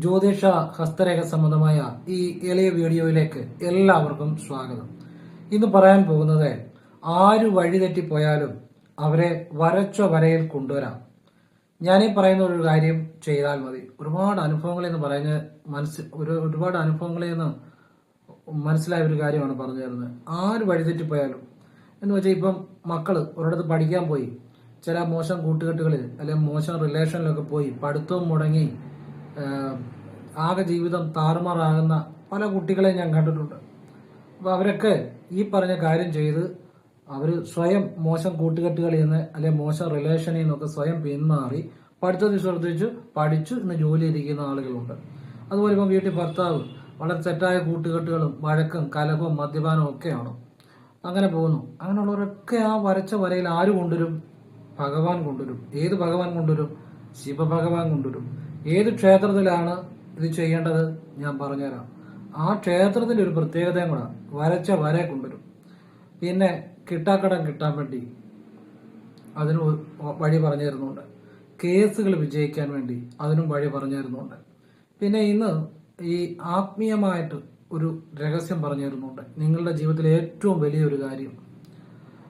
ജ്യോതിഷ ഹസ്തരേഖ സംബന്ധമായ ഈ എളിയ വീഡിയോയിലേക്ക് എല്ലാവർക്കും സ്വാഗതം. ഇന്ന് പറയാൻ പോകുന്നത് ആര് വഴിതെറ്റിപ്പോയാലും അവരെ വരച്ച വരയിൽ കൊണ്ടുവരാം. ഞാനീ പറയുന്ന ഒരു കാര്യം ചെയ്താൽ മതി. ഒരുപാട് അനുഭവങ്ങളിൽ നിന്ന് ഒരുപാട് അനുഭവങ്ങളിൽ നിന്ന് മനസ്സിലായ ഒരു കാര്യമാണ് പറഞ്ഞു തരുന്നത്. ആര് വഴിതെറ്റിപ്പോയാലും എന്ന് വെച്ചാൽ ഇപ്പം മക്കള് ഒരിടത്ത് പഠിക്കാൻ പോയി, ചില മോശം കൂട്ടുകെട്ടുകളിൽ അല്ലെങ്കിൽ മോശം റിലേഷനിലൊക്കെ പോയി പഠിത്തവും മുടങ്ങി ആകെ ജീവിതം താറുമാറാകുന്ന പല കുട്ടികളെ ഞാൻ കണ്ടിട്ടുണ്ട്. അപ്പോൾ അവരൊക്കെ ഈ പറഞ്ഞ കാര്യം ചെയ്ത് അവർ സ്വയം മോശം കൂട്ടുകെട്ടുകളിൽ നിന്ന് അല്ലെങ്കിൽ മോശം റിലേഷനിൽ നിന്നൊക്കെ സ്വയം പിന്മാറി പഠിത്തത്തിൽ ശ്രദ്ധിച്ചു പഠിച്ചു ഇന്ന് ജോലി ഇരിക്കുന്ന ആളുകളുണ്ട്. അതുപോലെ ഇപ്പം വീട്ടിൽ ഭർത്താവ് വളരെ തെറ്റായ കൂട്ടുകെട്ടുകളും വഴക്കും കലഹവും മദ്യപാനവും ഒക്കെയാണ്, അങ്ങനെ പോകുന്നു. അങ്ങനെയുള്ളവരൊക്കെ ആ വരച്ച വരയിൽ ആര് കൊണ്ടുവരും? ഭഗവാൻ കൊണ്ടുവരും. ഏത് ഭഗവാൻ കൊണ്ടുവരും? ശിവഭഗവാൻ കൊണ്ടുവരും. ഏത് ക്ഷേത്രത്തിലാണ് ഇത് ചെയ്യേണ്ടത്? ഞാൻ പറഞ്ഞുതരാം. ആ ക്ഷേത്രത്തിന്റെ ഒരു പ്രത്യേകതയും കൂടെ വരച്ച വര കൊണ്ടുവരും. പിന്നെ കിട്ടാക്കടം കിട്ടാൻ വേണ്ടി അതിന് വഴി പറഞ്ഞു തരുന്നുണ്ട്. കേസുകൾ വിജയിക്കാൻ വേണ്ടി അതിനും വഴി പറഞ്ഞു തരുന്നുണ്ട്. പിന്നെ ഇന്ന് ഈ ആത്മീയമായിട്ട് ഒരു രഹസ്യം പറഞ്ഞു തരുന്നുണ്ട്, നിങ്ങളുടെ ജീവിതത്തിലെ ഏറ്റവും വലിയൊരു കാര്യം.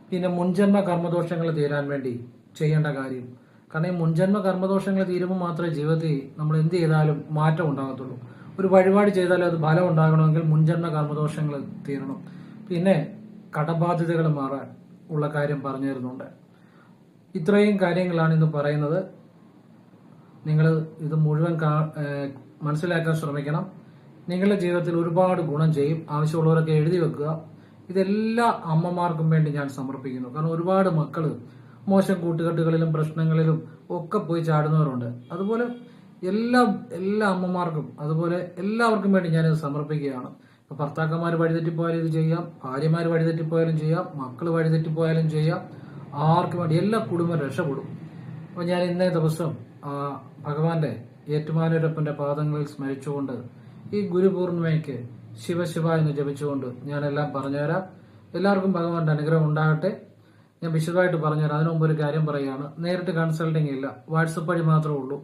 പിന്നെ മുൻജന്മ കർമ്മദോഷങ്ങൾ തീരാൻ വേണ്ടി ചെയ്യേണ്ട കാര്യം. കാരണം ഈ മുൻജന്മ കർമ്മദോഷങ്ങൾ തീരുമ്പോൾ മാത്രമേ ജീവിതത്തിൽ നമ്മൾ എന്ത് ചെയ്താലും മാറ്റം ഉണ്ടാകത്തുള്ളൂ. ഒരു വഴിപാട് ചെയ്താലും അത് ഫലം ഉണ്ടാകണമെങ്കിൽ മുൻജന്മ കർമ്മദോഷങ്ങൾ തീരണം. പിന്നെ കടബാധ്യതകൾ മാറാൻ ഉള്ള കാര്യം പറഞ്ഞു തരുന്നുണ്ട്. ഇത്രയും കാര്യങ്ങളാണ് ഇന്ന് പറയുന്നത്. നിങ്ങൾ ഇത് മുഴുവൻ മനസ്സിലാക്കാൻ ശ്രമിക്കണം. നിങ്ങളുടെ ജീവിതത്തിൽ ഒരുപാട് ഗുണം ചെയ്യും. ആവശ്യമുള്ളവരൊക്കെ എഴുതി വെക്കുക. ഇതെല്ലാ അമ്മമാർക്കും വേണ്ടി ഞാൻ സമർപ്പിക്കുന്നു. കാരണം ഒരുപാട് മക്കള് മോശം കൂട്ടുകെട്ടുകളിലും പ്രശ്നങ്ങളിലും ഒക്കെ പോയി ചാടുന്നവരുണ്ട്. അതുപോലെ എല്ലാ അമ്മമാർക്കും അതുപോലെ എല്ലാവർക്കും വേണ്ടി ഞാനിത് സമർപ്പിക്കുകയാണ്. ഇപ്പൊ ഭർത്താക്കന്മാർ വഴിതെറ്റിപ്പോയാലും ഇത് ചെയ്യാം, ഭാര്യമാർ വഴിതെറ്റിപ്പോയാലും ചെയ്യാം, മക്കൾ വഴിതെറ്റിപ്പോയാലും ചെയ്യാം. ആർക്കും വേണ്ടി എല്ലാ കുടുംബം രക്ഷപ്പെടും. അപ്പൊ ഞാൻ ഇന്നേ ദിവസം ഭഗവാന്റെ ഏറ്റുമാനൂരപ്പന്റെ പാദങ്ങളിൽ സ്മരിച്ചുകൊണ്ട് ഈ ഗുരുപൂർണിമയ്ക്ക് ശിവശിവ എന്ന് ജപിച്ചുകൊണ്ട് ഞാനെല്ലാം പറഞ്ഞുതരാം. എല്ലാവർക്കും ഭഗവാന്റെ അനുഗ്രഹം ഉണ്ടാകട്ടെ. ഞാൻ വിശദമായിട്ട് പറഞ്ഞുതരാം. അതിനു മുമ്പ് ഒരു കാര്യം പറയുകയാണ്. നേരിട്ട് കൺസൾട്ടിങ് ഇല്ല, വാട്സപ്പ് വഴി മാത്രമേ ഉള്ളൂ.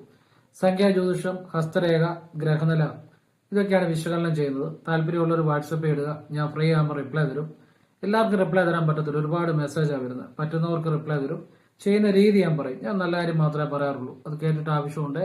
സംഖ്യാജ്യോതിഷം, ഹസ്തരേഖ, ഗ്രഹനില ഇതൊക്കെയാണ് വിശകലനം ചെയ്യുന്നത്. താല്പര്യമുള്ളവർ വാട്സപ്പ് ഇടുക, ഞാൻ ഫ്രീ ആകുമ്പോൾ റിപ്ലൈ തരും. എല്ലാവർക്കും റിപ്ലൈ തരാൻ പറ്റത്തില്ല, ഒരുപാട് മെസ്സേജാണ് വരുന്നത്. പറ്റുന്നവർക്ക് റിപ്ലൈ തരും. ചെയ്യുന്ന രീതി ഞാൻ പറയും. ഞാൻ നല്ല കാര്യം മാത്രമേ പറയാറുള്ളൂ. അത് കേട്ടിട്ട് ആവശ്യമുണ്ട്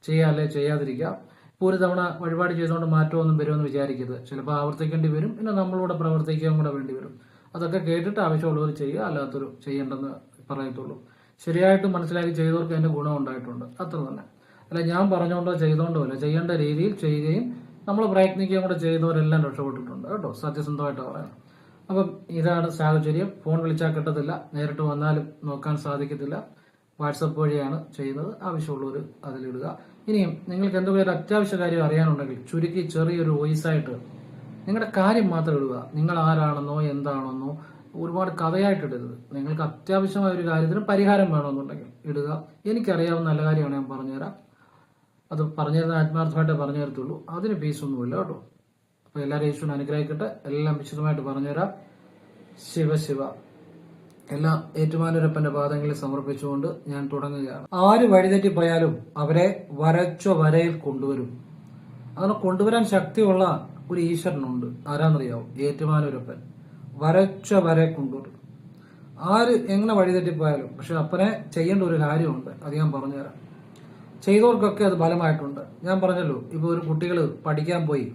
ചെയ്യാം, അല്ലെ ചെയ്യാതിരിക്കാം. ഇപ്പോൾ ഒരു തവണ വഴിപാട് ചെയ്തുകൊണ്ട് മാറ്റമൊന്നും വരുമെന്ന് വിചാരിക്കരുത്. ചിലപ്പോൾ ആവർത്തിക്കേണ്ടി വരും. പിന്നെ നമ്മളൂടെ പ്രവർത്തിക്കാൻ കൂടെ വേണ്ടി വരും. അതൊക്കെ കേട്ടിട്ട് ആവശ്യമുള്ളവർ ചെയ്യുക, അല്ലാത്തൊരു ചെയ്യേണ്ടെന്ന് പറയത്തുള്ളൂ. ശരിയായിട്ട് മനസ്സിലാക്കി ചെയ്തവർക്ക് അതിന്റെ ഗുണം ഉണ്ടായിട്ടുണ്ട്, അത്ര തന്നെ. അല്ല ഞാൻ പറഞ്ഞുകൊണ്ടോ ചെയ്തോണ്ടോ അല്ല, ചെയ്യേണ്ട രീതിയിൽ ചെയ്യുകയും നമ്മൾ പ്രയത്നിക്കുകയും കൂടെ ചെയ്തവരെല്ലാം രക്ഷപ്പെട്ടിട്ടുണ്ട് കേട്ടോ, സത്യസന്ധമായിട്ട് പറയാം. അപ്പം ഇതാണ് സാഹചര്യം. ഫോൺ വിളിച്ചാൽ കിട്ടത്തില്ല, നേരിട്ട് വന്നാലും നോക്കാൻ സാധിക്കത്തില്ല. വാട്സപ്പ് വഴിയാണ് ചെയ്യുന്നത്. ആവശ്യമുള്ളവർ അതിലിടുക. ഇനിയും നിങ്ങൾക്ക് എന്തെങ്കിലും ഒരു അത്യാവശ്യ കാര്യം അറിയാനുണ്ടെങ്കിൽ ചുരുക്കി ചെറിയൊരു വോയിസ് ആയിട്ട് നിങ്ങളുടെ കാര്യം മാത്രം ഇടുക. നിങ്ങൾ ആരാണെന്നോ എന്താണെന്നോ ഒരുപാട് കഥയായിട്ട് ഇടരുത്. നിങ്ങൾക്ക് അത്യാവശ്യമായ ഒരു കാര്യത്തിന് പരിഹാരം വേണമെന്നുണ്ടെങ്കിൽ ഇടുക. എനിക്കറിയാവുന്ന നല്ല കാര്യമാണ് ഞാൻ പറഞ്ഞുതരാം. അത് പറഞ്ഞുതരുന്ന ആത്മാർത്ഥമായിട്ടേ പറഞ്ഞു തരത്തുള്ളൂ. അതിന് ഫീസൊന്നുമില്ല കേട്ടോ. അപ്പൊ എല്ലാവരും ഈശ്വരൻ അനുഗ്രഹിക്കട്ടെ. എല്ലാം വിശദമായിട്ട് പറഞ്ഞുതരാം. ശിവശിവ. എല്ലാ ഏറ്റുമാനൂരപ്പന്റെ പാദങ്ങളിൽ സമർപ്പിച്ചുകൊണ്ട് ഞാൻ തുടങ്ങുകയാണ്. ആര് വഴിതെറ്റിപ്പോയാലും അവരെ വരച്ച വരയിൽ കൊണ്ടുവരും. അങ്ങനെ കൊണ്ടുവരാൻ ശക്തിയുള്ള ഒരു ഈശ്വരനുണ്ട്. ആരാന്നറിയാവും? ഏറ്റുമാനൂരപ്പൻ. വരച്ച വരെ കൊണ്ടുവരും. ആര് എങ്ങനെ വഴിതെറ്റിപ്പോയാലും. പക്ഷെ അപ്പനെ ചെയ്യേണ്ട ഒരു കാര്യമുണ്ട്, അത് ഞാൻ പറഞ്ഞുതരാം. ചെയ്തവർക്കൊക്കെ അത് ഫലമായിട്ടുണ്ട്. ഞാൻ പറഞ്ഞല്ലോ, ഇപ്പൊ ഒരു കുട്ടികൾ പഠിക്കാൻ പോയി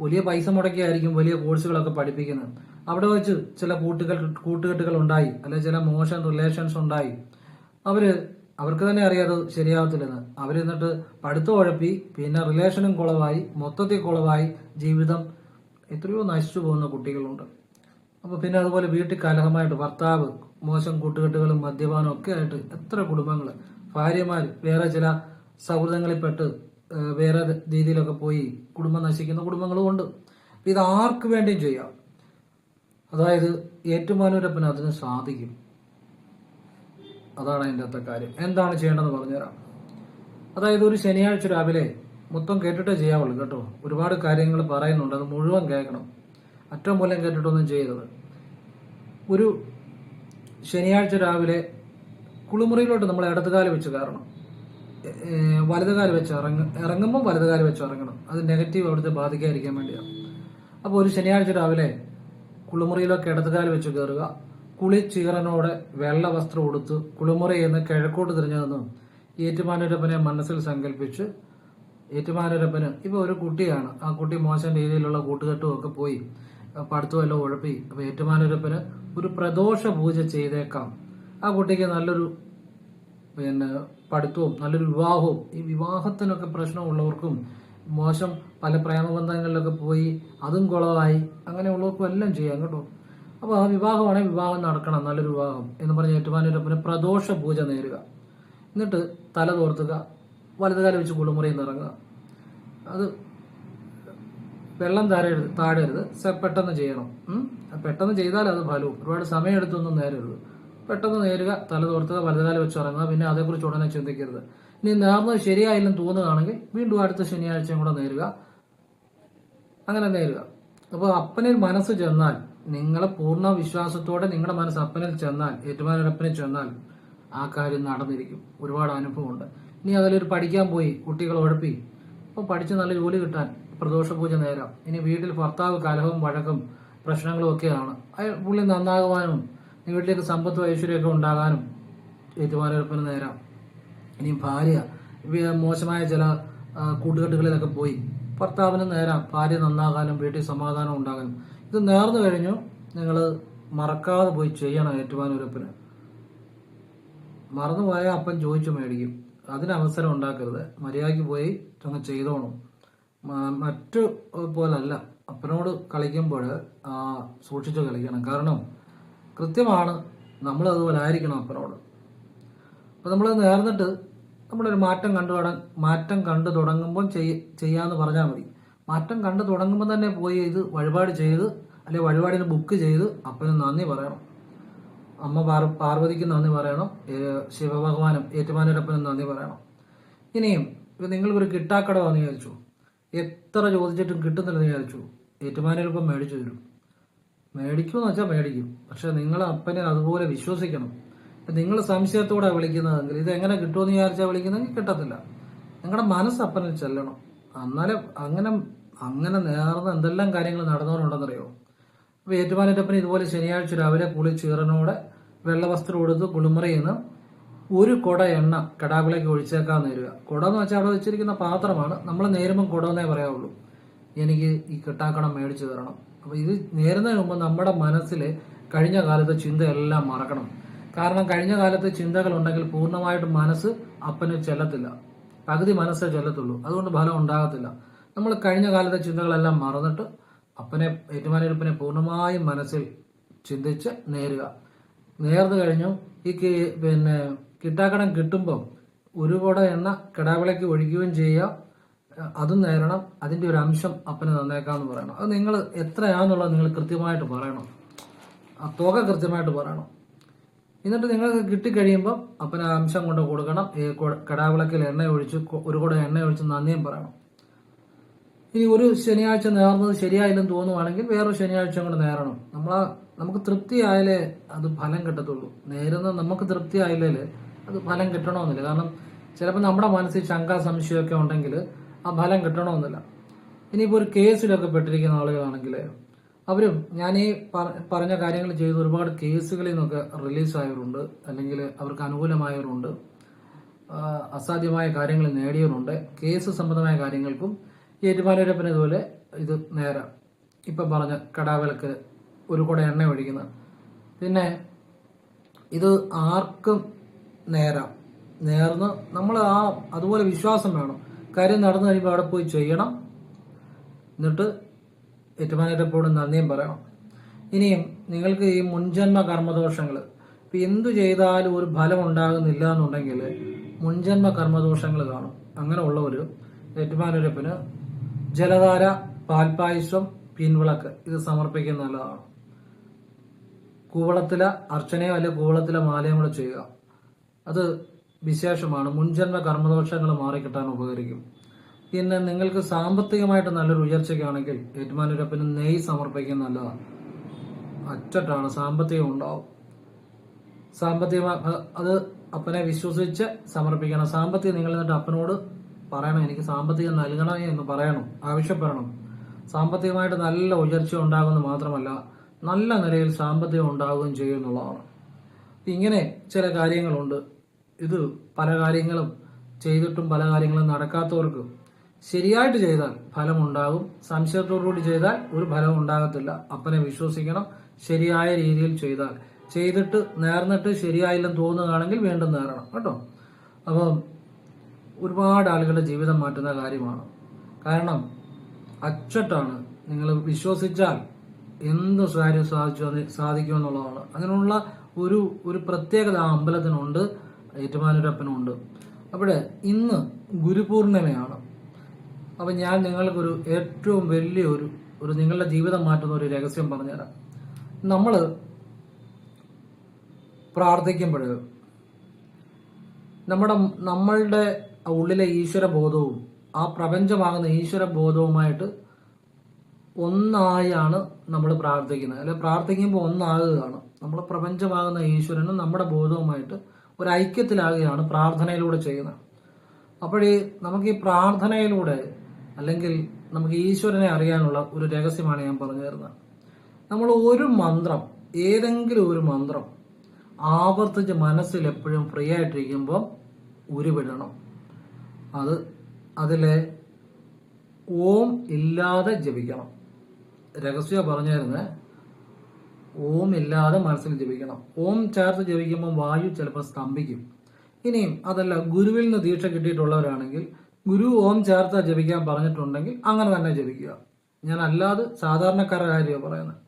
വലിയ പൈസ മുടക്കിയായിരിക്കും വലിയ കോഴ്സുകളൊക്കെ പഠിപ്പിക്കുന്നത്. അവിടെ വെച്ച് ചില കൂട്ടുകെട്ടുകൾ ഉണ്ടായി, അല്ലെങ്കിൽ ചില മോശം റിലേഷൻസ് ഉണ്ടായി. അവർക്ക് തന്നെ അറിയാതെ ശരിയാവത്തില്ലെന്ന്. അവരെന്നിട്ട് പഠിത്തം ഉഴപ്പി, പിന്നെ റിലേഷനും കുളവായി, മൊത്തത്തിൽ കുളവായി, ജീവിതം എത്രയോ നശിച്ചു പോകുന്ന കുട്ടികളുണ്ട്. അപ്പൊ പിന്നെ അതുപോലെ വീട്ടിൽ കലഹമായിട്ട് ഭർത്താവ് മോശം കൂട്ടുകെട്ടുകളും മദ്യപാനം ഒക്കെ ആയിട്ട് എത്ര കുടുംബങ്ങൾ, ഭാര്യമാർ വേറെ ചില സൗഹൃദങ്ങളിൽപ്പെട്ട് വേറെ രീതിയിലൊക്കെ പോയി കുടുംബം നശിക്കുന്ന കുടുംബങ്ങളും ഉണ്ട്. ഇത് ആർക്ക് വേണ്ടിയും ചെയ്യാം. അതായത് ഏറ്റുമാനൂരപ്പന് അതിന് സാധിക്കും. അതാണ് അതിൻ്റെ അകത്തെ കാര്യം. എന്താണ് ചെയ്യേണ്ടതെന്ന് പറഞ്ഞുതരാം. അതായത് ഒരു ശനിയാഴ്ച രാവിലെ മൊത്തം കേട്ടിട്ടേ ചെയ്യാവുള്ളൂ കേട്ടോ. ഒരുപാട് കാര്യങ്ങൾ പറയുന്നുണ്ട്, അത് മുഴുവൻ കേൾക്കണം. അറ്റം മൂലം കേട്ടിട്ടൊന്നും ചെയ്യരുത്. ഒരു ശനിയാഴ്ച രാവിലെ കുളിമുറിയിലോട്ട് നമ്മൾ ഇടതുകാലം വെച്ച് കയറണം. വലതുകാല് വെച്ച് ഇറങ്ങുമ്പോൾ വലതുകാല് വെച്ച് ഇറങ്ങണം. അത് നെഗറ്റീവ് അവിടുത്തെ ബാധിക്കാതിരിക്കാൻ വേണ്ടിയാണ്. അപ്പോൾ ഒരു ശനിയാഴ്ച രാവിലെ കുളിമുറിയിലൊക്കെ ഇടതുകാല് വെച്ച് കയറുക. കുളി ചീറനോടെ വെള്ള വസ്ത്രം ഉടുത്ത് കുളിമുറിയിൽ നിന്ന് കിഴക്കോട്ട് തിരിഞ്ഞു നിന്ന് ഏറ്റുമാനൂരപ്പനെ മനസ്സിൽ സങ്കല്പിച്ച് ഏറ്റുമാനൂരപ്പന് ഇപ്പോൾ ഒരു കുട്ടിയാണ്, ആ കുട്ടി മോശം രീതിയിലുള്ള കൂട്ടുകെട്ടും ഒക്കെ പോയി പഠിത്തമെല്ലാം ഉഴപ്പി. അപ്പോൾ ഏറ്റുമാനൂരപ്പന് ഒരു പ്രദോഷ പൂജ ചെയ്തേക്കാം. ആ കുട്ടിക്ക് നല്ലൊരു പഠിത്തവും നല്ലൊരു വിവാഹവും, ഈ വിവാഹത്തിനൊക്കെ പ്രശ്നമുള്ളവർക്കും മോശം പല പ്രേമബന്ധങ്ങളിലൊക്കെ പോയി അതും കുളമായി അങ്ങനെയുള്ളവർക്കും എല്ലാം ചെയ്യാം കേട്ടോ. അപ്പോൾ ആ വിവാഹമാണെങ്കിൽ വിവാഹം നടക്കണം, നല്ലൊരു വിവാഹം എന്ന് പറഞ്ഞ് ഏറ്റുമാനൂരപ്പന് പ്രദോഷ പൂജ നേരുക. എന്നിട്ട് തല തോർത്തുക, വലതുകാലം വെച്ച് കുളിമുറിയിൽ നിന്ന് ഇറങ്ങുക. അത് വെള്ളം താഴരുത്, പെട്ടെന്ന് ചെയ്യണം. പെട്ടെന്ന് ചെയ്താൽ അത് ഫലവും. ഒരുപാട് സമയമെടുത്തൊന്നും നേരരുത്. പെട്ടെന്ന് നേരുക, തല തോർത്തുക, വലതുകാലം വെച്ച് ഇറങ്ങുക. പിന്നെ അതേക്കുറിച്ച് ഉടനെ ചിന്തിക്കരുത്. ഇനി നേർന്നത് ശരിയായില്ലെന്ന് തോന്നുകയാണെങ്കിൽ വീണ്ടും അടുത്ത ശനിയാഴ്ചയും കൂടെ നേരുക. അങ്ങനെ നേരുക. അപ്പോൾ അപ്പനിൽ മനസ്സ് ചെന്നാൽ, നിങ്ങളെ പൂർണ്ണ വിശ്വാസത്തോടെ നിങ്ങളുടെ മനസ്സ് അപ്പനിൽ ചെന്നാൽ, ഏറ്റുമാനൂരപ്പനിൽ ചെന്നാൽ ആ കാര്യം നടന്നിരിക്കും. ഒരുപാട് അനുഭവമുണ്ട്. ഇനി അതിലൊരു പഠിക്കാൻ പോയി കുട്ടികൾ ഉഴപ്പി, അപ്പോൾ പഠിച്ച് നല്ല ജോലി കിട്ടാൻ പ്രദോഷ പൂജ നേരാം. ഇനി വീട്ടിൽ ഭർത്താവ് കലഹവും വഴക്കും പ്രശ്നങ്ങളും ഒക്കെയാണ്, പുള്ളി നന്നാകുവാനും വീട്ടിലേക്ക് സമ്പത്തും ഐശ്വര്യമൊക്കെ ഉണ്ടാകാനും ഏറ്റുമാനൂരപ്പന് നേരാം. ഇനി ഭാര്യ മോശമായ ചില കൂട്ടുകെട്ടുകളിലൊക്കെ പോയി, ഭർത്താവിന് നേരാം ഭാര്യ നന്നാകാനും വീട്ടിൽ സമാധാനം ഉണ്ടാകാനും. ഇത് നേർന്നു കഴിഞ്ഞു നിങ്ങൾ മറക്കാതെ പോയി ചെയ്യണം ഏറ്റുമാനൂരപ്പന്. മറന്നുപോയാൽ അപ്പൻ ചോദിച്ചു മേടിക്കും. അതിന് അവസരം ഉണ്ടാക്കരുത്. മര്യാദയ്ക്ക് പോയി അങ്ങ് ചെയ്തോണം. മറ്റു പോലല്ല, അപ്പനോട് കളിക്കുമ്പോൾ സൂക്ഷിച്ച് കളിക്കണം. കാരണം കൃത്യമാണ്, നമ്മൾ അതുപോലെ ആയിരിക്കണം അപ്പനോട്. അപ്പം നമ്മൾ നേർന്നിട്ട് നമ്മളൊരു മാറ്റം കണ്ടു തുടങ്ങുമ്പോൾ ചെയ്യാന്ന് പറഞ്ഞാൽ മതി. മാറ്റം കണ്ടു തുടങ്ങുമ്പോൾ തന്നെ പോയി ഇത് വഴിപാട് ചെയ്ത്, അല്ലെങ്കിൽ വഴിപാടിന് ബുക്ക് ചെയ്ത് അപ്പന് നന്ദി പറയണം. അമ്മ പാർവതിക്ക് നന്ദി പറയണം, ശിവഭഗവാനും ഏറ്റുമാനൂരപ്പനും നന്ദി പറയണം. ഇനിയും ഇപ്പം നിങ്ങൾക്കൊരു കിട്ടാക്കട വന്ന് വിചാരിച്ചു, എത്ര ചോദിച്ചിട്ടും കിട്ടുന്നില്ലെന്ന് വിചാരിച്ചു, ഏറ്റുമാനൂരപ്പൻ മേടിച്ചു തരും. മേടിക്കുമെന്ന് വെച്ചാൽ മേടിക്കും. പക്ഷെ നിങ്ങൾ അപ്പനെ അതുപോലെ വിശ്വസിക്കണം. നിങ്ങൾ സംശയത്തോടെ വിളിക്കുന്നതെങ്കിൽ ഇത് എങ്ങനെ കിട്ടുമെന്ന് വിചാരിച്ചാൽ വിളിക്കുന്നതെങ്കിൽ കിട്ടത്തില്ല. നിങ്ങളുടെ മനസ്സ് അപ്പനിൽ ചെല്ലണം. എന്നാലും അങ്ങനെ നേർന്ന എന്തെല്ലാം കാര്യങ്ങൾ നടന്നവരുണ്ടെന്നറിയോ. അപ്പോൾ ഏറ്റുമാനൂരപ്പന് ഇതുപോലെ ശനിയാഴ്ച രാവിലെ കുളി ചീറനോടെ വെള്ളവസ്ത്രം കൊടുത്ത് കുളിമുറിയിൽ നിന്ന് ഒരു കുട എണ്ണ കടാവിലേക്ക് ഒഴിച്ചേക്കാന്ന് നേരുക. കുട എന്ന് വെച്ചാൽ അവിടെ വെച്ചിരിക്കുന്ന പാത്രമാണ്. നമ്മൾ നേരുമ്പം കുടമെന്നേ പറയാവുള്ളൂ. എനിക്ക് ഈ കിട്ടാക്കടം മേടിച്ചു തരണം. അപ്പോൾ ഇത് നേരുന്നതിന് മുമ്പ് നമ്മുടെ മനസ്സിൽ കഴിഞ്ഞ കാലത്തെ ചിന്തയെല്ലാം മറക്കണം. കാരണം കഴിഞ്ഞ കാലത്തെ ചിന്തകൾ ഉണ്ടെങ്കിൽ പൂർണ്ണമായിട്ടും മനസ്സ് അപ്പന് ചെല്ലത്തില്ല, പകുതി മനസ്സേ ചെല്ലത്തുള്ളൂ. അതുകൊണ്ട് ഫലം ഉണ്ടാകത്തില്ല. നമ്മൾ കഴിഞ്ഞ കാലത്തെ ചിന്തകളെല്ലാം മറന്നിട്ട് അപ്പനെ ഏറ്റുമാനൂരപ്പനെ പൂർണ്ണമായും മനസ്സിൽ ചിന്തിച്ച് നേരുക. നേർന്നു കഴിഞ്ഞു ഈ കിട്ടാക്കടം കിട്ടുമ്പം ഒരു കുട എണ്ണ കിടാവിളയ്ക്ക് ഒഴിക്കുകയും ചെയ്യുക. അതും നേരണം. അതിന്റെ ഒരു അംശം അപ്പന് തന്നേക്കാന്ന് പറയണം. അത് നിങ്ങൾ എത്രയാണെന്നുള്ളത് നിങ്ങൾ കൃത്യമായിട്ട് പറയണം. ആ തുക കൃത്യമായിട്ട് പറയണം. എന്നിട്ട് നിങ്ങൾക്ക് കിട്ടിക്കഴിയുമ്പോൾ അപ്പന് അംശം കൊണ്ട് കൊടുക്കണം. കടാവിളക്കിൽ എണ്ണ ഒഴിച്ച് ഒരു കുട എണ്ണ ഒഴിച്ച് നന്ദിയും പറയണം. ഇനി ഒരു ശനിയാഴ്ച നേർന്നത് ശരിയായില്ലെന്ന് തോന്നുവാണെങ്കിൽ വേറൊരു ശനിയാഴ്ച കൊണ്ട് നേരണം. നമുക്ക് തൃപ്തിയായാലേ അത് ഫലം കിട്ടത്തുള്ളൂ. നേരുന്നത് നമുക്ക് തൃപ്തിയായില്ലേ അത് ഫലം കിട്ടണമെന്നില്ല. കാരണം ചിലപ്പോൾ നമ്മുടെ മനസ്സിൽ ശങ്ക സംശയമൊക്കെ ഉണ്ടെങ്കിൽ ആ ഫലം കിട്ടണമെന്നില്ല. ഇനിയിപ്പോൾ ഒരു കേസിലൊക്കെ പെട്ടിരിക്കുന്ന ആളുകളാണെങ്കിൽ അവരും ഞാൻ ഈ പറഞ്ഞ കാര്യങ്ങൾ ചെയ്ത് ഒരുപാട് കേസുകളിൽ നിന്നൊക്കെ റിലീസായവരുണ്ട്, അല്ലെങ്കിൽ അവർക്ക് അനുകൂലമായവരുണ്ട്, അസാധ്യമായ കാര്യങ്ങൾ നേടിയവരുണ്ട്. കേസ് സംബന്ധമായ കാര്യങ്ങൾക്കും ഏറ്റുമാനൂരപ്പന് ഇതുപോലെ ഇത് നേരാം. ഇപ്പം പറഞ്ഞ കടാവിളക്ക് ഒരു കുട എണ്ണ ഒഴിക്കുന്ന, പിന്നെ ഇത് ആർക്കും നേരാം. നേർന്ന് നമ്മൾ അതുപോലെ വിശ്വാസം വേണം. കാര്യം നടന്നു കഴിയുമ്പോൾ അവിടെ പോയി ചെയ്യണം. എന്നിട്ട് ഏറ്റുമാനൂരപ്പനോട് നന്ദിയും പറയണം. ഇനിയും നിങ്ങൾക്ക് ഈ മുൻജന്മ കർമ്മദോഷങ്ങൾ ഇപ്പം എന്തു ചെയ്താലും ഒരു ഫലം ഉണ്ടാകുന്നില്ല എന്നുണ്ടെങ്കിൽ മുൻജന്മ കർമ്മദോഷങ്ങൾ കാണും. അങ്ങനെ ഉള്ളവർ ഏറ്റുമാനൂരപ്പന് ജലധാര, പാൽപ്പായസം, പിൻവിളക്ക് ഇത് സമർപ്പിക്കുന്ന നല്ലതാണ്. കൂവളത്തിലെ അർച്ചനയോ അല്ലെങ്കിൽ കൂവളത്തിലെ മാലയും കൂടെ ചെയ്യുക. അത് വിശേഷമാണ്. മുൻജന്മ കർമ്മദോഷങ്ങൾ മാറിക്കിട്ടാൻ ഉപകരിക്കും. പിന്നെ നിങ്ങൾക്ക് സാമ്പത്തികമായിട്ട് നല്ലൊരു ഉയർച്ചയ്ക്കാണെങ്കിൽ ഏറ്റുമാനൂരപ്പന് നെയ്യ് സമർപ്പിക്കുന്നത് നല്ലതാണ്. അച്ചട്ടാണ്, സാമ്പത്തികം ഉണ്ടാവും. അത് അപ്പനെ വിശ്വസിച്ച് സമർപ്പിക്കണം. സാമ്പത്തികം നിങ്ങൾ എന്നിട്ട് അപ്പനോട് പറയണം, എനിക്ക് സാമ്പത്തികം നൽകണമേ എന്ന് പറയണം, ആവശ്യപ്പെടണം. സാമ്പത്തികമായിട്ട് നല്ല ഉയർച്ച ഉണ്ടാകുമെന്ന് മാത്രമല്ല, നല്ല നിലയിൽ സാമ്പത്തികം ഉണ്ടാകുകയും ചെയ്യുമെന്നുള്ളതാണ്. ഇങ്ങനെ ചില കാര്യങ്ങളുണ്ട്. ഇത് പല കാര്യങ്ങളും ചെയ്തിട്ടും പല കാര്യങ്ങളും നടക്കാത്തവർക്ക് ശരിയായിട്ട് ചെയ്താൽ ഫലമുണ്ടാകും. സംശയത്തോടുകൂടി ചെയ്താൽ ഒരു ഫലം ഉണ്ടാകത്തില്ല. അപ്പനെ വിശ്വസിക്കണം. ശരിയായ രീതിയിൽ ചെയ്തിട്ട് നേർന്നിട്ട് ശരിയായില്ലെന്ന് തോന്നുകയാണെങ്കിൽ വീണ്ടും നേരണം കേട്ടോ. അപ്പം ഒരുപാട് ആളുകളുടെ ജീവിതം മാറ്റുന്ന കാര്യമാണ്. കാരണം അച്ചട്ടാണ്. നിങ്ങൾ വിശ്വസിച്ചാൽ എന്ത് കാര്യം സാധിക്കുമെന്നുള്ളതാണ്. അതിനുള്ള ഒരു പ്രത്യേകത ആ അമ്പലത്തിനുണ്ട്, ഏറ്റുമാനൂരപ്പനുണ്ട്. അവിടെ ഇന്ന് ഗുരുപൂർണിമയാണ്. അപ്പൊ ഞാൻ നിങ്ങൾക്കൊരു ഏറ്റവും വലിയ ഒരു നിങ്ങളുടെ ജീവിതം മാറ്റുന്ന ഒരു രഹസ്യം പറഞ്ഞുതരാം. നമ്മൾ പ്രാർത്ഥിക്കുമ്പോൾ നമ്മളുടെ ഉള്ളിലെ ഈശ്വരബോധവും ആ പ്രപഞ്ചമാകുന്ന ഈശ്വരബോധവുമായിട്ട് ഒന്നായാണ് നമ്മൾ പ്രാർത്ഥിക്കുന്നത്. അല്ലെ, പ്രാർത്ഥിക്കുമ്പോൾ ഒന്നാകുകയാണ്. നമ്മൾ പ്രപഞ്ചമാകുന്ന ഈശ്വരനും നമ്മുടെ ബോധവുമായിട്ട് ഒരു ഐക്യത്തിലാകുകയാണ് പ്രാർത്ഥനയിലൂടെ ചെയ്യുന്നത്. അപ്പോഴേ നമുക്ക് ഈ പ്രാർത്ഥനയിലൂടെ അല്ലെങ്കിൽ നമുക്ക് ഈശ്വരനെ അറിയാനുള്ള ഒരു രഹസ്യമാണ് ഞാൻ പറഞ്ഞു തരുന്നത്. നമ്മൾ ഒരു മന്ത്രം, ഏതെങ്കിലും ഒരു മന്ത്രം ആവർത്തിച്ച് മനസ്സിൽ എപ്പോഴും ഫ്രീ ആയിട്ടിരിക്കുമ്പോൾ ഉരുവിടണം. അതിലെ ഓം ഇല്ലാതെ ജപിക്കണം. രഹസ്യം പറഞ്ഞിരുന്നത് ഓം ഇല്ലാതെ മനസ്സിൽ ജപിക്കണം. ഓം ചേർത്ത് ജപിക്കുമ്പോൾ വായു ചിലപ്പോൾ സ്തംഭിക്കും. ഇനിയും അതല്ല, ഗുരുവിൽ നിന്ന് ദീക്ഷ കിട്ടിയിട്ടുള്ളവരാണെങ്കിൽ ഗുരു ഓം ചേർത്ത് ജപിക്കാൻ പറഞ്ഞിട്ടുണ്ടെങ്കിൽ അങ്ങനെ തന്നെ ജപിക്കുക. ഞാൻ അല്ലാതെ സാധാരണക്കാരുടെ കാര്യമാണ് പറയുന്നത്.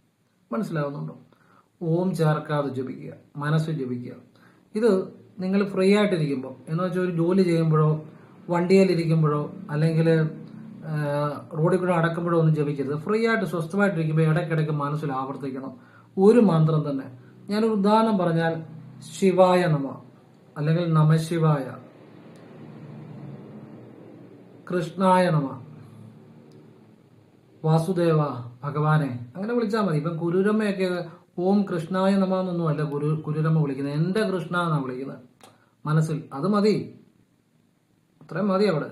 മനസ്സിലാവുന്നുണ്ടോ? ഓം ചേർക്കാതെ ജപിക്കുക, മനസ്സ് ജപിക്കുക. ഇത് നിങ്ങൾ ഫ്രീ ആയിട്ടിരിക്കുമ്പോൾ, എന്ന് വെച്ചാൽ ഒരു ജോലി ചെയ്യുമ്പോഴോ വണ്ടിയിലിരിക്കുമ്പോഴോ അല്ലെങ്കിൽ റോഡിൽ കൂടെ അടക്കുമ്പോഴോ ഒന്നും ജപിക്കരുത്. ഫ്രീ ആയിട്ട് സ്വസ്ഥമായിട്ടിരിക്കുമ്പോൾ ഇടയ്ക്കിടയ്ക്ക് മനസ്സിൽ ആവർത്തിക്കണം ഒരു മന്ത്രം തന്നെ. ഞാനൊരു ഉദാഹരണം പറഞ്ഞാൽ, ശിവായ നമ അല്ലെങ്കിൽ നമശിവായ, കൃഷ്ണായ നമ, വാസുദേവ ഭഗവാനെ, അങ്ങനെ വിളിച്ചാൽ മതി. ഇപ്പം കുരുരമ്മയൊക്കെ ഓം കൃഷ്ണായ നമ എന്നൊന്നും അല്ല കുരുരമ്മ വിളിക്കുന്നത്, എന്റെ കൃഷ്ണ എന്നാണ് വിളിക്കുന്നത് മനസ്സിൽ. അത് മതി, അത്രയും മതി അവിടെ.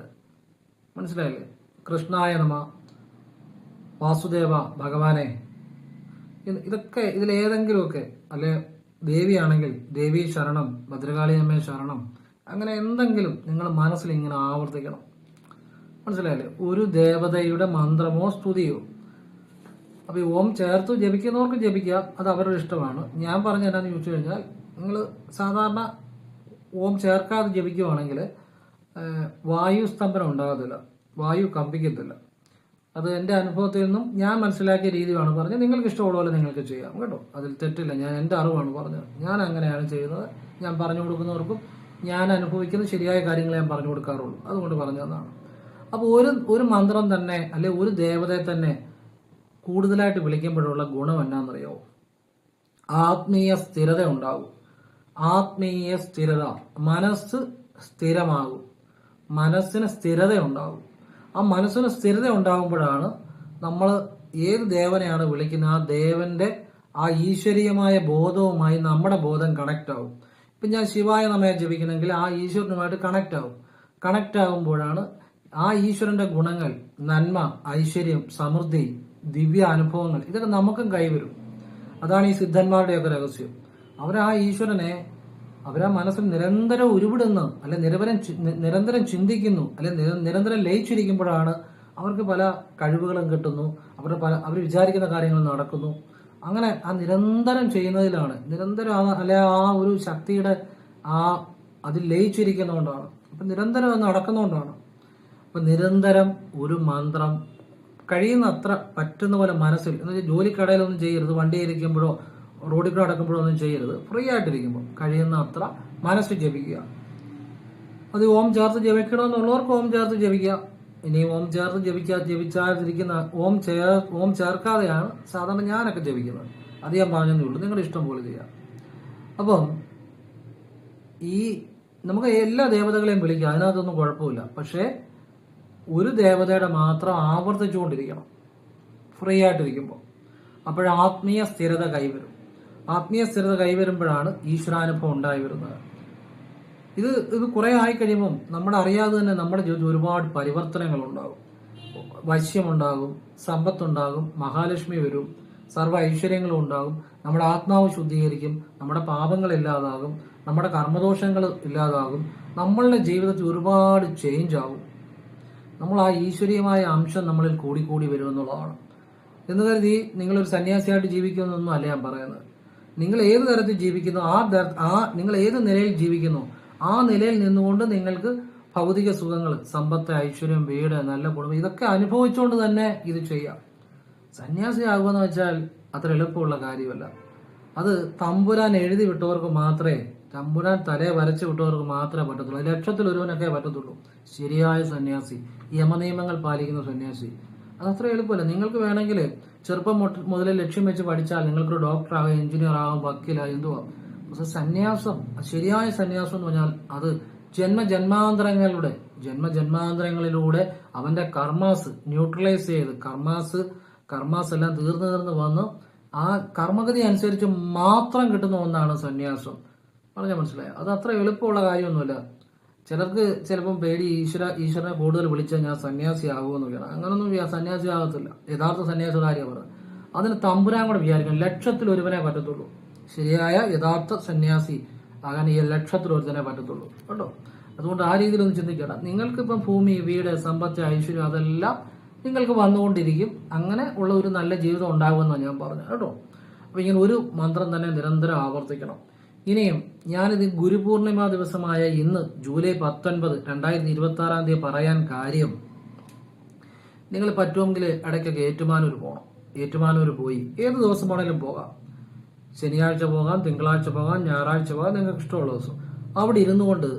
മനസ്സിലായില്ലേ? കൃഷ്ണായ നമ, വാസുദേവ ഭഗവാനെ, ഇതൊക്കെ ഇതിലേതെങ്കിലുമൊക്കെ. അല്ലെ ദേവിയാണെങ്കിൽ ദേവി ശരണം, ഭദ്രകാളി അമ്മയെ ശരണം, അങ്ങനെ എന്തെങ്കിലും നിങ്ങൾ മനസ്സിൽ ഇങ്ങനെ ആവർത്തിക്കണം. മനസ്സിലായില്ലേ? ഒരു ദേവതയുടെ മന്ത്രമോ സ്തുതിയോ. അപ്പൊ ഈ ഓം ചേർത്ത് ജപിക്കുന്നവർക്ക് ജപിക്കുക, അത് അവരുടെ ഇഷ്ടമാണ്. ഞാൻ പറഞ്ഞ എന്നാന്ന് ചോദിച്ചു കഴിഞ്ഞാൽ, നിങ്ങൾ സാധാരണ ഓം ചേർക്കാതെ ജപിക്കുവാണെങ്കിൽ വായു സ്തംഭനം ഉണ്ടാകത്തില്ല, വായു കമ്പിക്കത്തില്ല. അത് എൻ്റെ അനുഭവത്തിൽ നിന്നും ഞാൻ മനസ്സിലാക്കിയ രീതിയാണ് പറഞ്ഞത്. നിങ്ങൾക്ക് ഇഷ്ടമുള്ള പോലെ നിങ്ങൾക്ക് ചെയ്യാം കേട്ടോ, അതിൽ തെറ്റില്ല. ഞാൻ എൻ്റെ അറിവാണ് പറഞ്ഞത്, ഞാൻ അങ്ങനെയാണ് ചെയ്യുന്നത്. ഞാൻ പറഞ്ഞു കൊടുക്കുന്നവർക്കും ഞാൻ അനുഭവിക്കുന്ന ശരിയായ കാര്യങ്ങൾ ഞാൻ പറഞ്ഞു കൊടുക്കാറുള്ളൂ, അതുകൊണ്ട് പറഞ്ഞതാണ്. അപ്പോൾ ഒരു മന്ത്രം തന്നെ അല്ലെ ഒരു ദേവതയെ തന്നെ കൂടുതലായിട്ട് വിളിക്കുമ്പോഴുള്ള ഗുണം എന്നാണെന്നറിയാവോ? ആത്മീയ സ്ഥിരത ഉണ്ടാകും. ആത്മീയ സ്ഥിരത, മനസ്സ് സ്ഥിരമാകും, മനസ്സിന് സ്ഥിരത ഉണ്ടാകും. ആ മനസ്സിന് സ്ഥിരത ഉണ്ടാകുമ്പോഴാണ് നമ്മൾ ഏത് ദേവനെയാണ് വിളിക്കുന്നത് ആ ദേവന്റെ ആ ഈശ്വരീയമായ ബോധവുമായി നമ്മുടെ ബോധം കണക്റ്റ് ആവും. ഇപ്പം ഞാൻ ശിവായ നമയെ ജപിക്കുന്നെങ്കിൽ ആ ഈശ്വരനുമായിട്ട് കണക്റ്റ് ആകുമ്പോഴാണ് ആ ഈശ്വരന്റെ ഗുണങ്ങൾ, നന്മ, ഐശ്വര്യം, സമൃദ്ധി, ദിവ്യ അനുഭവങ്ങൾ ഇതൊക്കെ നമുക്കും കൈവരും. അതാണ് ഈ സിദ്ധന്മാരുടെയൊക്കെ രഹസ്യം. അവരാ ഈശ്വരനെ അവരാ മനസ്സിൽ നിരന്തരം ഉരുവിടുന്നു, അല്ലെ നിരന്തരം ചിന്തിക്കുന്നു, അല്ലെ നിരന്തരം ലയിച്ചിരിക്കുമ്പോഴാണ് അവർക്ക് പല കഴിവുകളും കിട്ടുന്നു, അവർ വിചാരിക്കുന്ന കാര്യങ്ങൾ നടക്കുന്നു. അങ്ങനെ ആ നിരന്തരം ചെയ്യുന്നതിലാണ്, നിരന്തരം അല്ലെ ആ ഒരു ശക്തിയുടെ അതിൽ ലയിച്ചിരിക്കുന്നതുകൊണ്ടാണ്. അപ്പൊ നിരന്തരം അത് നടക്കുന്നതുകൊണ്ടാണ്. അപ്പൊ നിരന്തരം ഒരു മന്ത്രം കഴിയുന്നത്ര പറ്റുന്ന പോലെ മനസ്സിൽ, എന്ന് വെച്ചാൽ ജോലിക്കടയിലൊന്നും ചെയ്യരുത്, വണ്ടിയിരിക്കുമ്പോഴോ റോഡിൽ കൂടെ നടക്കുമ്പോഴോ ഒന്നും ചെയ്യരുത്. ഫ്രീ ആയിട്ടിരിക്കുമ്പോൾ കഴിയുന്ന അത്ര മനസ്സ് ജപിക്കുക. അത് ഓം ചേർത്ത് ജപിക്കണമെന്നുള്ളവർക്ക് ഓം ചേർത്ത് ജപിക്കുക. ഇനി ഓം ചേർത്ത് ജപിച്ചാതിരിക്കുന്ന ഓം ചേർക്കാതെയാണ് സാധാരണ ഞാനൊക്കെ ജപിക്കുന്നത്. അത് ഞാൻ പറഞ്ഞതേ ഉള്ളൂ, നിങ്ങളുടെ ഇഷ്ടം പോലെ ചെയ്യാം. അപ്പം നമുക്ക് എല്ലാ ദേവതകളെയും വിളിക്കാം, അതിനകത്തൊന്നും കുഴപ്പമില്ല. പക്ഷേ ഒരു ദേവതയുടെ മാത്രം ആവർത്തിച്ചുകൊണ്ടിരിക്കണം ഫ്രീ ആയിട്ടിരിക്കുമ്പോൾ. അപ്പോൾ ആത്മീയ സ്ഥിരത കൈവരും. ആത്മീയ സ്ഥിരത കൈവരുമ്പോഴാണ് ഈശ്വരാനുഭവം ഉണ്ടായി വരുന്നത്. ഇത് കുറെ ആയി കഴിയുമ്പം നമ്മുടെ അറിയാതെ തന്നെ നമ്മുടെ ജീവിതത്തിൽ ഒരുപാട് പരിവർത്തനങ്ങൾ ഉണ്ടാകും. വശ്യമുണ്ടാകും, സമ്പത്തുണ്ടാകും, മഹാലക്ഷ്മി വരും, സർവ്വ ഐശ്വര്യങ്ങളും ഉണ്ടാകും, നമ്മുടെ ആത്മാവ് ശുദ്ധീകരിക്കും, നമ്മുടെ പാപങ്ങൾ ഇല്ലാതാകും, നമ്മുടെ കർമ്മദോഷങ്ങൾ ഇല്ലാതാകും, നമ്മളുടെ ജീവിതത്തിൽ ഒരുപാട് ചേഞ്ച് ആകും. നമ്മൾ ആ ഈശ്വരീയമായ അംശം നമ്മളിൽ കൂടിക്കൂടി വരുമെന്നുള്ളതാണ്. എന്ന് കരുതി നിങ്ങളൊരു സന്യാസിയായിട്ട് ജീവിക്കുമെന്നൊന്നും അല്ല ഞാൻ പറയുന്നത്. നിങ്ങൾ ഏത് തരത്തിൽ ജീവിക്കുന്നു, നിങ്ങൾ ഏത് നിലയിൽ ജീവിക്കുന്നു, ആ നിലയിൽ നിന്നുകൊണ്ട് നിങ്ങൾക്ക് ഭൗതിക സുഖങ്ങൾ, സമ്പത്ത്, ഐശ്വര്യം, വീട്, നല്ല കുടുംബം, ഇതൊക്കെ അനുഭവിച്ചുകൊണ്ട് തന്നെ ഇത് ചെയ്യാം. സന്യാസിയാകുമെന്ന് വെച്ചാൽ അത്ര എളുപ്പമുള്ള കാര്യമല്ല. അത് തമ്പുരാൻ എഴുതി വിട്ടവർക്ക് മാത്രമേ, തമ്പുരാൻ തലയെ വരച്ചു വിട്ടവർക്ക് മാത്രമേ പറ്റത്തുള്ളൂ. ലക്ഷത്തിൽ ഒരുവനൊക്കെ പറ്റത്തുള്ളൂ ശരിയായ സന്യാസി, യമനിയമങ്ങൾ പാലിക്കുന്ന സന്യാസി. അതത്ര എളുപ്പമല്ല. നിങ്ങൾക്ക് വേണമെങ്കിൽ ചെറുപ്പം മുതലേ ലക്ഷ്യം വെച്ച് പഠിച്ചാൽ നിങ്ങൾക്കൊരു ഡോക്ടർ ആകാം, എഞ്ചിനീയർ ആകാം, വക്കീലാകാം, എന്തുവാ. പക്ഷെ സന്യാസം, ശരിയായ സന്യാസം എന്ന് പറഞ്ഞാൽ അത് ജന്മജന്മാന്തരങ്ങളിലൂടെ അവന്റെ കർമാസ് ന്യൂട്രലൈസ് ചെയ്ത്, കർമാസ് എല്ലാം തീർന്ന് വന്ന് ആ കർമ്മഗതി അനുസരിച്ച് മാത്രം കിട്ടുന്ന ഒന്നാണ് സന്യാസം. പറഞ്ഞാൽ മനസ്സിലായോ? അത് അത്ര എളുപ്പമുള്ള കാര്യമൊന്നുമില്ല. ചിലർക്ക് ചിലപ്പം പേടി, ഈശ്വരനെ കൂടുതൽ വിളിച്ചാൽ ഞാൻ സന്യാസി ആകുമെന്നൊക്കെയാണ്. അങ്ങനൊന്നും സന്യാസി ആകത്തില്ല. യഥാർത്ഥ സന്യാസിയുടെ കാര്യം പറയുന്നത്. അതിന് തമ്പുരാൻ കൂടെ വിചാരിക്കണം. ലക്ഷത്തിൽ ഒരുവനെ പറ്റത്തുള്ളൂ. ശരിയായ യഥാർത്ഥ സന്യാസി ആകാൻ ഈ ലക്ഷത്തിൽ ഒരുത്തനെ പറ്റത്തുള്ളൂ കേട്ടോ. അതുകൊണ്ട് ആ രീതിയിലൊന്നും ചിന്തിക്കണം. നിങ്ങൾക്കിപ്പം ഭൂമി, വീട്, സമ്പത്ത്, ഐശ്വര്യം അതെല്ലാം നിങ്ങൾക്ക് വന്നുകൊണ്ടിരിക്കും. അങ്ങനെ ഉള്ള ഒരു നല്ല ജീവിതം ഉണ്ടാകുമെന്നാണ് ഞാൻ പറഞ്ഞത് കേട്ടോ. അപ്പൊ ഇങ്ങനെ ഒരു മന്ത്രം തന്നെ നിരന്തരം ആവർത്തിക്കണം. ഇനിയും ഞാനിത് ഗുരുപൂർണിമ ദിവസമായ ഇന്ന് ജൂലൈ 19, 2026 പറയാൻ കാര്യം, നിങ്ങൾ പറ്റുമെങ്കിൽ ഇടയ്ക്കൊക്കെ ഏറ്റുമാനൂർ പോകണം. ഏറ്റുമാനൂർ പോയി ഏത് ദിവസം വേണേലും പോകാം. ശനിയാഴ്ച പോകാം, തിങ്കളാഴ്ച പോകാം, ഞായറാഴ്ച പോകാം, നിങ്ങൾക്ക് ഇഷ്ടമുള്ള ദിവസം. അവിടെ ഇരുന്നു കൊണ്ട്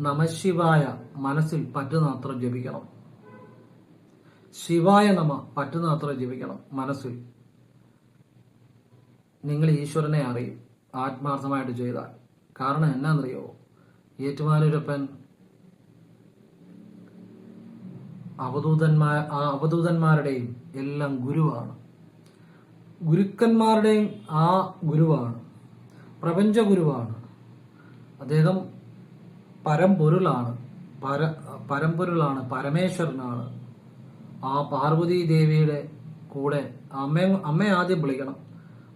നമശിവായ മനസ്സിൽ പറ്റുന്നത്ര ജപിക്കണം. ശിവായ നമ പറ്റുന്നത്ര ജപിക്കണം മനസ്സിൽ. നിങ്ങൾ ഈശ്വരനെ അറിയും ആത്മാർത്ഥമായിട്ട് ചെയ്താൽ. കാരണം എന്നാന്നറിയോ, ഏറ്റുമാനൂരപ്പൻ അവധൂതന്മാരുടെയും എല്ലാം ഗുരുവാണ്. ഗുരുക്കന്മാരുടെയും ആ ഗുരുവാണ്, പ്രപഞ്ച ഗുരുവാണ്. അദ്ദേഹം പരമ്പൊരുളാണ്, പരമേശ്വരനാണ്. ആ പാർവതി ദേവിയുടെ കൂടെ അമ്മയെ ആദ്യം വിളിക്കണം.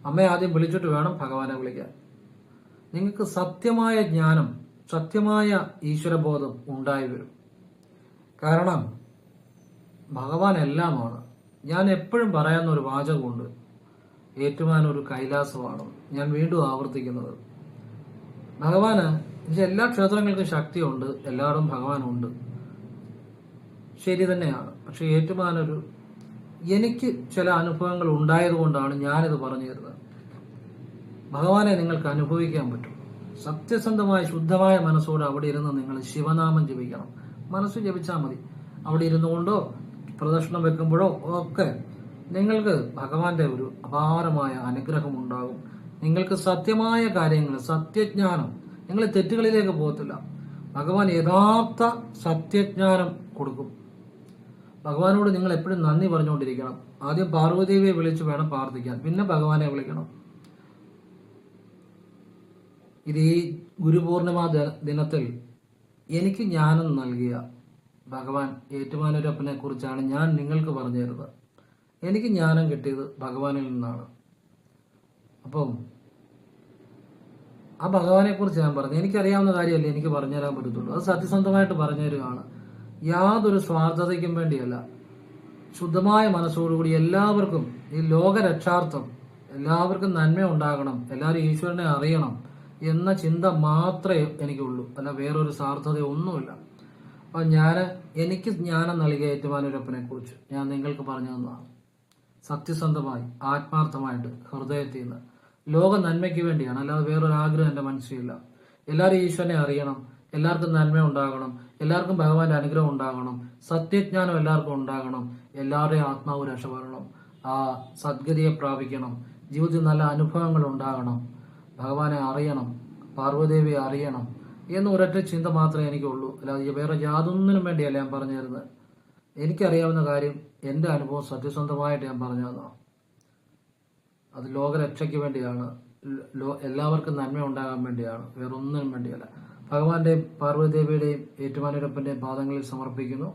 അമ്മയെ ആദ്യം വിളിച്ചിട്ട് വേണം ഭഗവാനെ വിളിക്കാൻ. നിങ്ങൾക്ക് സത്യമായ ജ്ഞാനം, സത്യമായ ഈശ്വരബോധം ഉണ്ടായി വരും. കാരണം ഭഗവാൻ എല്ലാമാണ്. ഞാൻ എപ്പോഴും പറയാവുന്ന ഒരു വാചകമുണ്ട്, ഏറ്റുമാനൂർ കൈലാസമാണ്. ഞാൻ വീണ്ടും ആവർത്തിക്കുന്നത്. ഭഗവാന് എല്ലാ ക്ഷേത്രങ്ങൾക്കും ശക്തിയുണ്ട്, എല്ലായിടും ഭഗവാനുണ്ട്, ശരി തന്നെയാണ്. പക്ഷെ ഏറ്റുമാനൂർ എനിക്ക് ചില അനുഭവങ്ങൾ ഉണ്ടായതുകൊണ്ടാണ് ഞാനിത് പറഞ്ഞു തരുന്നത്. ഭഗവാനെ നിങ്ങൾക്ക് അനുഭവിക്കാൻ പറ്റും. സത്യസന്ധമായ ശുദ്ധമായ മനസ്സോടെ അവിടെ ഇരുന്ന് നിങ്ങൾ ശിവനാമം ജപിക്കണം. മനസ്സ് ജപിച്ചാൽ മതി. അവിടെ ഇരുന്നു കൊണ്ടോ പ്രദക്ഷിണം വെക്കുമ്പോഴോ ഒക്കെ നിങ്ങൾക്ക് ഭഗവാന്റെ ഒരു അപാരമായ അനുഗ്രഹം ഉണ്ടാകും. നിങ്ങൾക്ക് സത്യമായ കാര്യങ്ങൾ, സത്യജ്ഞാനം, നിങ്ങൾ തെറ്റുകളിലേക്ക് പോകത്തില്ല. ഭഗവാൻ യഥാർത്ഥ സത്യജ്ഞാനം കൊടുക്കും. ഭഗവാനോട് നിങ്ങൾ എപ്പോഴും നന്ദി പറഞ്ഞുകൊണ്ടിരിക്കണം. ആദ്യം പാർവതീവിയെ വിളിച്ച് വേണം പ്രാർത്ഥിക്കാൻ, പിന്നെ ഭഗവാനെ വിളിക്കണം. ഇത് ഈ ഗുരുപൂർണിമ ദിനത്തിൽ എനിക്ക് ജ്ഞാനം നൽകിയ ഭഗവാൻ ഏറ്റുമാനൂരപ്പനെ കുറിച്ചാണ് ഞാൻ നിങ്ങൾക്ക് പറഞ്ഞു തരുന്നത്. എനിക്ക് ജ്ഞാനം കിട്ടിയത് ഭഗവാനിൽ നിന്നാണ്. അപ്പം ആ ഭഗവാനെ കുറിച്ച് ഞാൻ പറഞ്ഞു. എനിക്കറിയാവുന്ന കാര്യമല്ലേ എനിക്ക് പറഞ്ഞു തരാൻ പറ്റത്തുള്ളൂ. അത് സത്യസന്ധമായിട്ട് പറഞ്ഞു തരികയാണ്. യാതൊരു സ്വാർത്ഥതയ്ക്കും വേണ്ടിയല്ല. ശുദ്ധമായ മനസ്സോടുകൂടി എല്ലാവർക്കും ഈ ലോകരക്ഷാർത്ഥം, എല്ലാവർക്കും നന്മ ഉണ്ടാകണം, എല്ലാവരും ഈശ്വരനെ അറിയണം എന്ന ചിന്ത മാത്രമേ എനിക്കുള്ളൂ. അല്ല വേറൊരു സ്വാർത്ഥത ഒന്നുമില്ല. അപ്പൊ എനിക്ക് ജ്ഞാനം നൽകിയ ഏറ്റുമാനൂരപ്പനെ കുറിച്ച് ഞാൻ നിങ്ങൾക്ക് പറഞ്ഞു തന്നതാണ്. സത്യസന്ധമായി, ആത്മാർത്ഥമായിട്ട്, ഹൃദയത്തിൽ നിന്ന് ലോക നന്മയ്ക്ക് വേണ്ടിയാണ്. അല്ലാതെ വേറൊരു ആഗ്രഹം എൻ്റെ മനസ്സിലില്ല. എല്ലാവരും ഈശ്വരനെ അറിയണം, എല്ലാവർക്കും നന്മ ഉണ്ടാകണം, എല്ലാവർക്കും ഭഗവാന്റെ അനുഗ്രഹം ഉണ്ടാകണം, സത്യജ്ഞാനം എല്ലാവർക്കും ഉണ്ടാകണം, എല്ലാവരുടെയും ആത്മാവ് രക്ഷപ്പെടണം, ആ സദ്ഗതിയെ പ്രാപിക്കണം, ജീവിതത്തിൽ നല്ല അനുഭവങ്ങൾ ഉണ്ടാകണം, ഭഗവാനെ അറിയണം, പാർവ്വദേവിയെ അറിയണം എന്ന് ഒരൊറ്റ ചിന്ത മാത്രമേ എനിക്കുള്ളൂ. അല്ലാതെ വേറെ യാതൊന്നിനും വേണ്ടിയല്ല ഞാൻ പറഞ്ഞു തരുന്നത്. എനിക്കറിയാവുന്ന കാര്യം, എൻ്റെ അനുഭവം സത്യസന്ധമായിട്ട് ഞാൻ പറഞ്ഞു തന്നതാണ്. അത് ലോകരക്ഷയ്ക്ക് വേണ്ടിയാണ്, എല്ലാവർക്കും നന്മ ഉണ്ടാകാൻ വേണ്ടിയാണ്, വേറൊന്നിനും വേണ്ടിയല്ല. ഭഗവാന്റെയും പാർവതിദേവിയുടെയും ഏറ്റുമാനൂരപ്പന്റെയും പാദങ്ങളിൽ സമർപ്പിക്കുന്നു.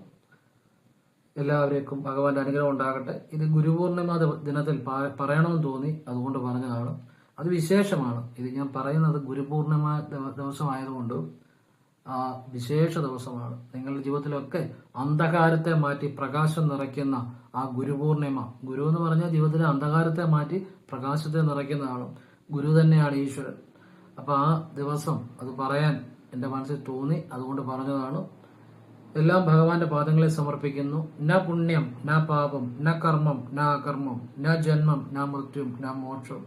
എല്ലാവരേക്കും ഭഗവാന്റെ അനുഗ്രഹം ഉണ്ടാകട്ടെ. ഇത് ഗുരുപൂർണിമ ദിനത്തിൽ പറയണമെന്ന് തോന്നി, അതുകൊണ്ട് പറഞ്ഞതാണ്. അത് വിശേഷമാണ്. ഇത് ഞാൻ പറയുന്നത് ഗുരുപൂർണിമ ദിവസമായതുകൊണ്ട് വിശേഷ ദിവസമാണ്. നിങ്ങളുടെ ജീവിതത്തിലൊക്കെ അന്ധകാരത്തെ മാറ്റി പ്രകാശം നിറയ്ക്കുന്ന ആ ഗുരുപൂർണിമ. ഗുരു എന്ന് പറഞ്ഞാൽ ജീവിതത്തിലെ അന്ധകാരത്തെ മാറ്റി പ്രകാശത്തെ നിറയ്ക്കുന്നതാണ്. ഗുരു തന്നെയാണ് ഈശ്വരൻ. അപ്പൊ ആ ദിവസം അത് പറയാൻ എന്റെ മനസ്സിൽ തോന്നി, അതുകൊണ്ട് പറഞ്ഞതാണ്. എല്ലാം ഭഗവാന്റെ പാദങ്ങളിൽ സമർപ്പിക്കുന്നു. ന പുണ്യം ന പാപം ന കർമ്മം ന അകർമ്മം ന ജന്മം ന മൃത്യും ന മോക്ഷം.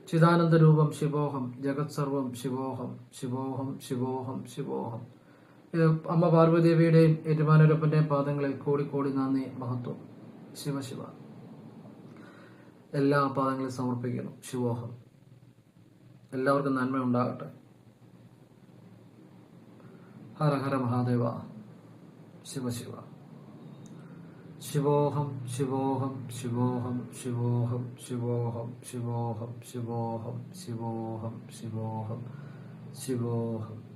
ചിദാനന്ദ രൂപം ശിവോഹം ജഗത് സർവം ശിവോഹം ശിവോഹം ശിവോഹം ശിവോഹം. ഇത് അമ്മ പാർവതിദേവിയുടെയും ഏറ്റുമാനൂരപ്പന്റെയും പാദങ്ങളിൽ കോടി കോടി നന്ദി, മഹത്വം. ശിവശിവ. എല്ലാ പാദങ്ങളിൽ സമർപ്പിക്കുന്നു. ശിവോഹം. എല്ലാവർക്കും നന്മ ഉണ്ടാകട്ടെ. ഹര ഹര മഹാദേവ. ശിവശിവ. ശിവോഹം ശിവോഹം ശിവോഹം ശിവോഹം ശിവോഹം ശിവോഹം ശിവോഹം ശിവോഹം ശിവോഹം ശിവോഹം.